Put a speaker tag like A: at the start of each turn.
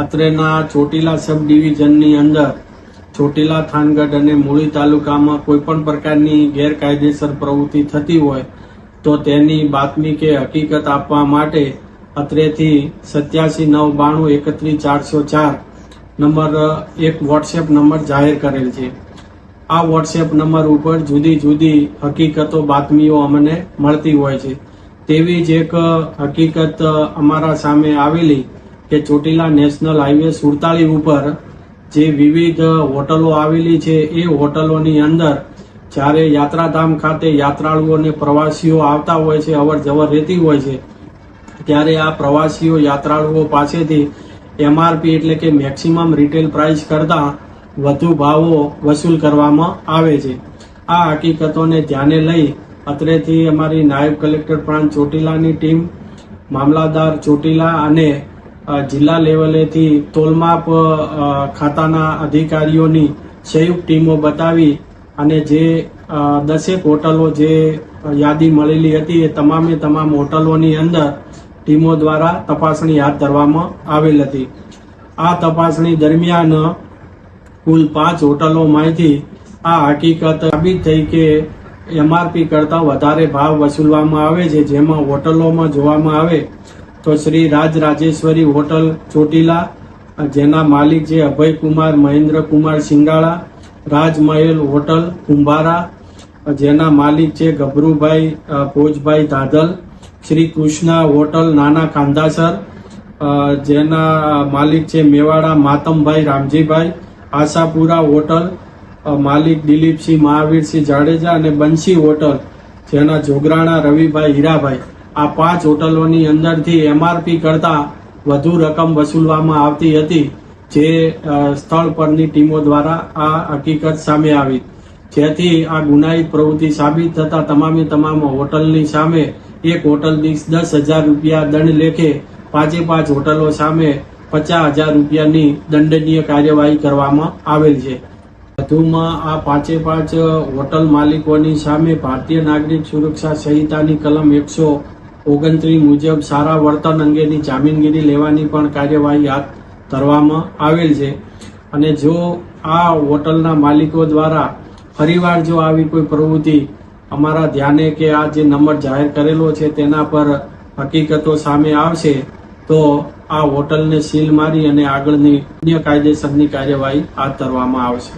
A: અત્રેના ચોટીલા સબ ડિવિઝનની અંદર ચોટીલા, થાનગઢ અને મૂળી તાલુકામાં કોઈપણ પ્રકારની ગેરકાયદેસર પ્રવૃત્તિ થતી હોય તો તેની બાતમી કે હકીકત આપવા માટે અત્રેથી 8792313404 નંબર એક વોટ્સએપ નંબર જાહેર કરેલ છે। આ વોટ્સએપ નંબર ઉપર જુદી જુદી હકીકતો, બાતમીઓ અમને મળતી હોય છે। તેવી જ એક હકીકત અમારા સામે આવેલી કે ચોટીલા નેશનલ હાઈવે 47 ઉપર જે વિવિધ હોટલો આવેલી છે એ હોટલોની અંદર જ્યારે યાત્રાધામ ખાતે યાત્રાળુઓ અને પ્રવાસીઓ આવતા હોય છે, અવર જવર રહેતી હોય છે, ત્યારે આ પ્રવાસીઓ યાત્રાળુઓ પાસેથી MRP એટલે કે મેક્સિમમ રિટેલ પ્રાઇસ કરતા વધુ ભાવો વસૂલ કરવામાં આવે છે। આ હકીકતોને ધ્યાને લઈ અત્રેથી અમારી નાયબ કલેક્ટર પ્રાંત ચોટીલાની ટીમ, મામલાદાર ચોટીલા અને જિલ્લા લેવલેથી તોલમાપ ખાતાના અધિકારીઓની સંયુક્ત ટીમો બનાવી અને જે 10 હોટલો જે યાદી મળેલી હતી એ તમામે તમામ હોટલોની અંદર ટીમો દ્વારા તપાસણી હાથ ધરવામાં આવેલ હતી। આ તપાસણી દરમિયાન કુલ 5 હોટલોમાંથી આ હકીકત સાબિત થઈ કે MRP કરતા વધારે ભાવ વસૂલવામાં આવે છે। જેમાં હોટલોમાં જોવામાં આવે તો શ્રી રાજરાજેશ્વરી હોટલ ચોટીલા, જેના માલિક છે અભયકુમાર મહેન્દ્રકુમાર સિંગાળા, રાજમહેલ હોટલ કુંભારા, જેના માલિક છે ગભરુભાઈ ભોજભાઈ ધાધલ, શ્રી કૃષ્ણા હોટલ નાના કાંદાસર, જેના માલિક છે મેવાડા માતમભાઈ રામજીભાઈ, આશાપુરા હોટલ માલિક દિલીપસિંહ મહાવીરસિંહ જાડેજા અને બંસી હોટલ જેના જોગરાણા રવિભાઈ હીરાભાઈ। આ 5 હોટલોની અંદરથી MRP કરતા વધુ રકમ વસૂલવામાં આવતી હતી, જે સ્થળ પરની ટીમો દ્વારા આ હકીકત સામે આવી, જેથી આ ગુનાહિત પ્રવૃત્તિ સાબિત થતા તમામે તમામ હોટલની સામે એક હોટલ દીઠ 10,000 રૂપિયા દંડ લેખે 5 હોટલો સામે 50,000 રૂપિયાની દંડનીય કાર્યવાહી કરવામાં આવેલ છે। વધુમાં આ 5 હોટલ માલિકોની સામે ભારતીય નાગરિક સુરક્ષા સંહિતાની કલમ 129 મુજબ સારા વર્તન અંગેની જામીનગીરી લેવાની પણ કાર્યવાહી હાથ ધરવામાં આવેલ છે। અને જો આ હોટલના માલિકો દ્વારા ફરીવાર જો આવી કોઈ પ્રવૃત્તિ અમારા ધ્યાને કે આ જે નંબર જાહેર કરેલો છે તેના પર હકીકતો સામે આવશે તો આ હોટલને સીલ મારી અને આગળની અન્ય કાયદેસરની કાર્યવાહી હાથ ધરવામાં આવશે।